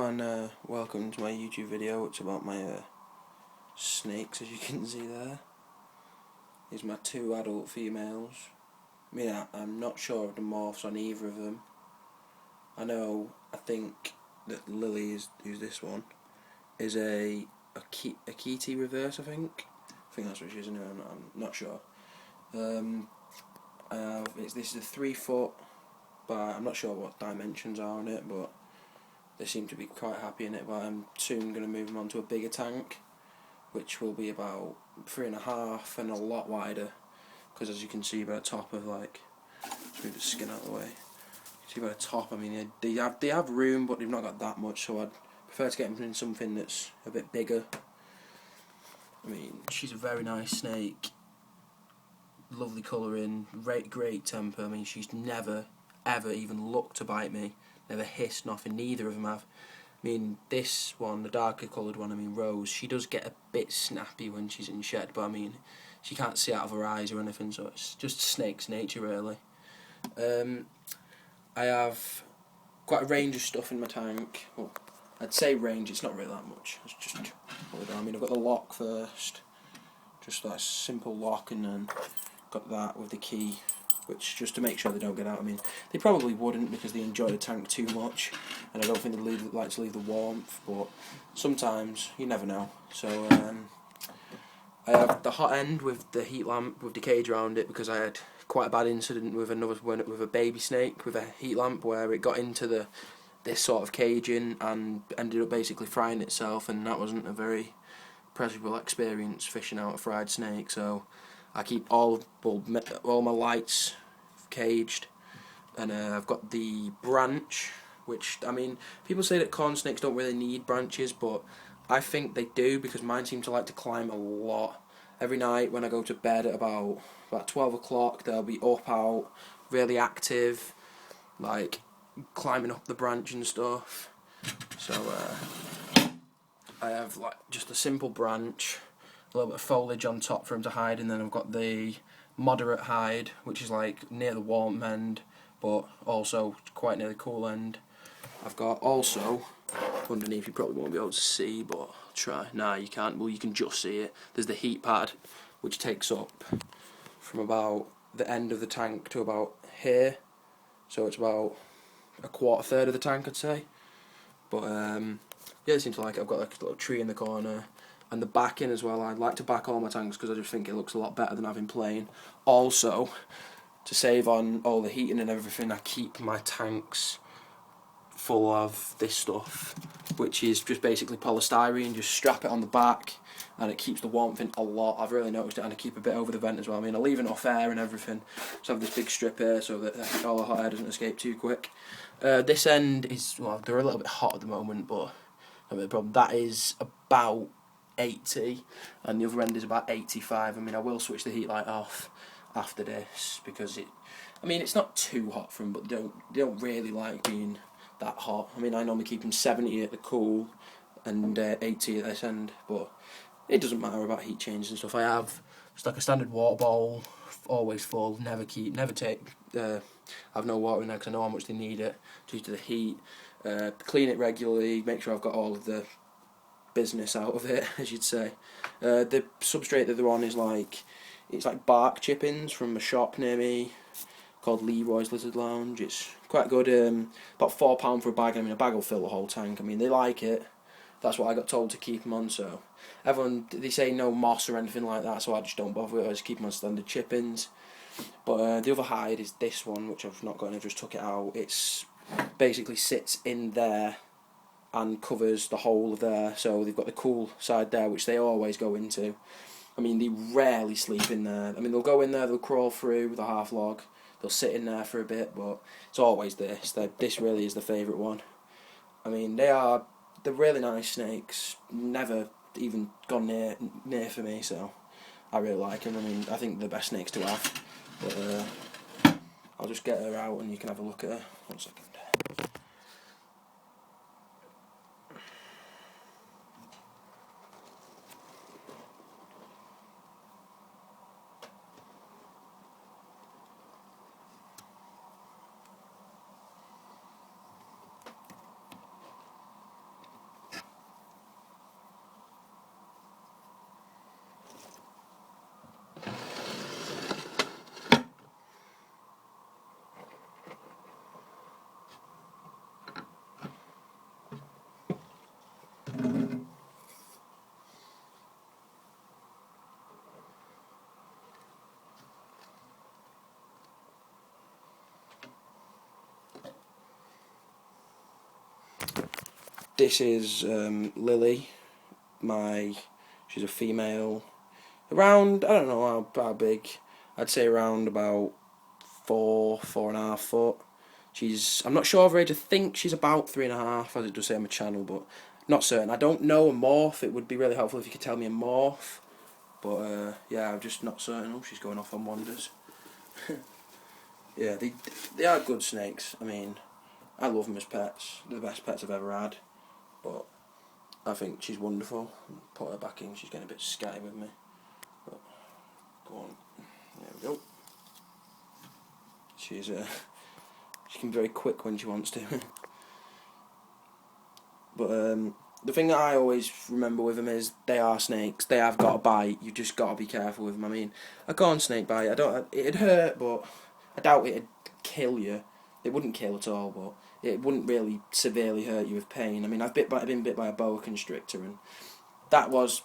Hello and welcome to my YouTube video. It's about my snakes, as you can see there. These are my two adult females. I'm not sure of the morphs on either of them. I think that Lily who's this one, is a Kitty reverse, I think that's what she is, anyway, I'm not sure. This is a 3 foot, but I'm not sure what dimensions are on it, but they seem to be quite happy in it. But I'm soon going to move them onto a bigger tank, which will be about 3.5 and a lot wider, because as you can see by the top of, like, let's move the skin out of the way, you see by the top, I mean they have room, but they've not got that much, so I'd prefer to get them in something that's a bit bigger. I mean, she's a very nice snake, lovely colouring, great temper. I mean, she's never ever even looked to bite me, never hissed, nothing. Neither of them have. I mean, this one, the darker coloured one, I mean Rose, she does get a bit snappy when she's in shed, but I mean, she can't see out of her eyes or anything, so it's just snake's nature really. I have quite a range of stuff in my tank. Well, I'd say range, it's not really that much. It's just, I mean, I've got the lock first, just that simple lock, and then got that with the key, which just to make sure they don't get out. I mean, they probably wouldn't because they enjoy the tank too much, and I don't think they'd like to leave the warmth, but sometimes, you never know. So I have the hot end with the heat lamp with the cage around it, because I had quite a bad incident with with a baby snake with a heat lamp where it got into this sort of caging and ended up basically frying itself, and that wasn't a very pleasurable experience fishing out a fried snake. So I keep all my lights caged, and I've got the branch, which, I mean, people say that corn snakes don't really need branches, but I think they do, because mine seem to like to climb a lot. Every night when I go to bed at about 12 o'clock, they'll be up out, really active, like climbing up the branch and stuff. So I have like just a simple branch, a little bit of foliage on top for him to hide, and then I've got the moderate hide, which is like near the warm end but also quite near the cool end. I've got also underneath, you probably won't be able to see, but I'll try. Nah, you can't. Well, you can just see it. There's the heat pad, which takes up from about the end of the tank to about here, so it's about a third of the tank, I'd say. But yeah, it seems to like it. I've got like a little tree in the corner, and the backing as well. I like to back all my tanks because I just think it looks a lot better than having plain. Also, to save on all the heating and everything, I keep my tanks full of this stuff, which is just basically polystyrene. Just strap it on the back and it keeps the warmth in a lot. I've really noticed it, and I keep a bit over the vent as well. I mean, I leave enough air and everything, so I have this big strip here so that all the hot air doesn't escape too quick. This end is, well, they're a little bit hot at the moment, but not the problem. That is about 80 and the other end is about 85. I mean, I will switch the heat light off after this because it's not too hot for them, but they don't really like being that hot. I mean, I normally keep them 70 at the cool and 80 at this end, but it doesn't matter about heat changes and stuff. I have just like a standard water bowl, always full, never take, have no water in there because I know how much they need it due to the heat. Clean it regularly, make sure I've got all of the business out of it, as you'd say. The substrate that they're on is it's like bark chippings from a shop near me called Leroy's Lizard Lounge. It's quite good, about £4 for a bag. I mean, a bag will fill the whole tank. I mean, they like it. That's what I got told to keep them on, so they say no moss or anything like that, so I just don't bother with it. I just keep them on standard chippings. But the other hide is this one, which I've not got, and I just took it out. It's basically sits in there and covers the whole of there, so they've got the cool side there, which they always go into. I mean, they rarely sleep in there. I mean, they'll go in there, they'll crawl through with a half log, they'll sit in there for a bit, but it's always this. This really is the favourite one. I mean, they're really nice snakes, never even gone near for me, so I really like them. I mean, I think they're the best snakes to have. But I'll just get her out and you can have a look at her. 1 second. This is Lily. She's a female. Around, I don't know how big. I'd say around about 4.5 foot. I'm not sure of her age. I think she's about 3.5, as it does say on my channel, but not certain. I don't know a morph. It would be really helpful if you could tell me a morph. But yeah, I'm just not certain. Oh, she's going off on wanders. Yeah, they are good snakes. I mean, I love them as pets. They're the best pets I've ever had. But I think she's wonderful. Put her back in. She's getting a bit scatty with me. But go on. There we go. She can be very quick when she wants to. But the thing that I always remember with them is they are snakes. They have got a bite. You've just got to be careful with them. I mean, a corn snake bite, it'd hurt, but I doubt it'd kill you. It wouldn't kill at all, but it wouldn't really severely hurt you with pain. I mean, I've been bit by a boa constrictor, and it was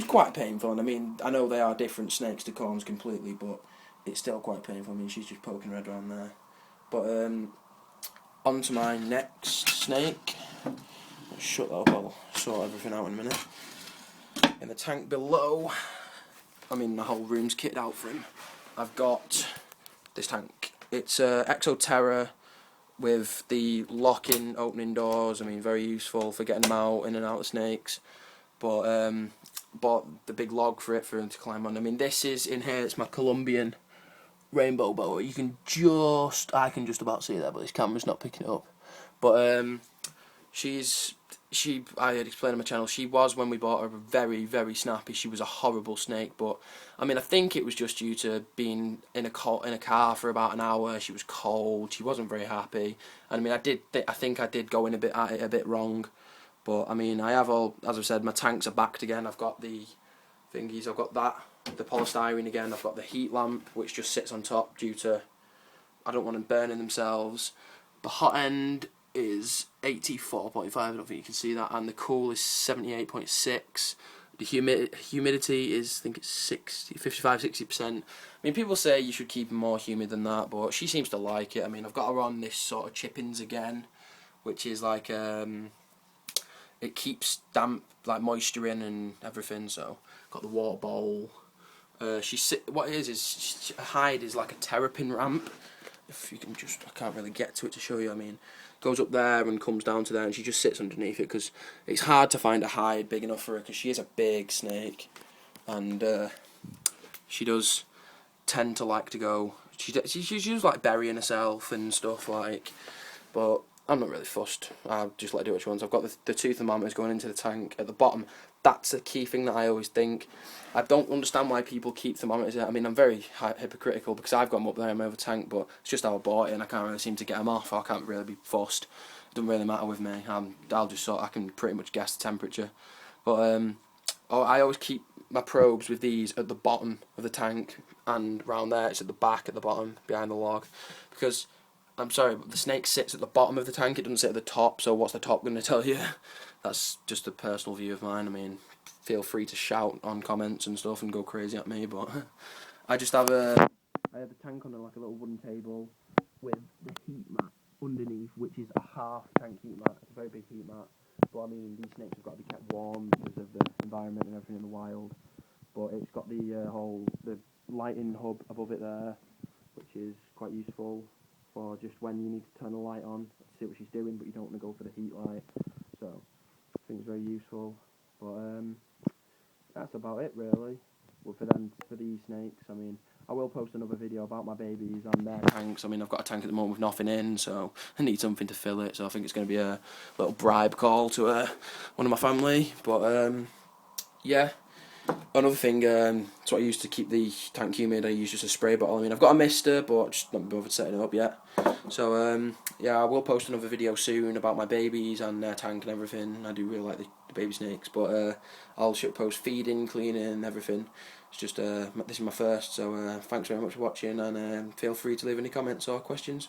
quite painful. And I mean, I know they are different snakes to corns completely, but it's still quite painful. I mean, she's just poking red around there. But on to my next snake. Let's shut that up. I'll sort everything out in a minute. In the tank below, I mean, the whole room's kitted out for him. I've got this tank. It's Exoterra with the locking, opening doors. I mean, very useful for getting them out, in and out of snakes. But bought the big log for him to climb on. I mean, this is in here. It's my Colombian rainbow boa. I can just about see that, but this camera's not picking it up. But I had explained on my channel, she was, when we bought her, very, very snappy. She was a horrible snake, but I mean, I think it was just due to being in a car for about an hour. She was cold. She wasn't very happy. And I mean, I think I did go in a bit wrong. But I mean, I have as I've said, my tanks are backed again. I've got the thingies. I've got the polystyrene again. I've got the heat lamp, which just sits on top due to I don't want them burning themselves. The hot end is 84.5, I don't think you can see that, and the cool is 78.6. The humidity is, I think it's 55-60%. I mean, people say you should keep them more humid than that, but she seems to like it. I mean, I've got her on this sort of chippings again, which is like it keeps damp, like moisture in and everything. So got the water bowl. What it is her hide is like a terrapin ramp. If you can just, I can't really get to it to show you. I mean, goes up there and comes down to there, and she just sits underneath it because it's hard to find a hide big enough for her because she is a big snake, and she does tend to like to go. She's just like burying herself and stuff like, but I'm not really fussed. I just let her do what she wants. I've got the two thermometers going into the tank at the bottom. That's a key thing that I always think. I don't understand why people keep thermometers there. I mean, I'm very hypocritical because I've got them up there in my other tank, but it's just how I bought it, and I can't really seem to get them off. I can't really be fussed. It doesn't really matter with me. I can pretty much guess the temperature. But I always keep my probes with these at the bottom of the tank, and round there it's at the back, at the bottom, behind the log, because I'm sorry, but the snake sits at the bottom of the tank, it doesn't sit at the top, so what's the top going to tell you? That's just a personal view of mine. I mean, feel free to shout on comments and stuff and go crazy at me, but I have the tank on like a little wooden table with the heat mat underneath, which is a half tank heat mat. It's a very big heat mat, but I mean, these snakes have got to be kept warm because of the environment and everything in the wild. But it's got the lighting hub above it there, which is quite useful for just when you need to turn the light on to see what she's doing, but you don't want to go for the heat light. So I think it's very useful. But that's about it really. Well, for these snakes, I mean, I will post another video about my babies and their tanks. I mean, I've got a tank at the moment with nothing in, so I need something to fill it. So I think it's going to be a little bribe call to one of my family. But yeah. Another thing, it's what I use to keep the tank humid. I use just a spray bottle. I mean, I've got a mister, but just not bothered setting it up yet. So yeah, I will post another video soon about my babies and their tank and everything. I do really like the baby snakes, but I'll post feeding, cleaning, everything. It's just this is my first, so thanks very much for watching, and feel free to leave any comments or questions.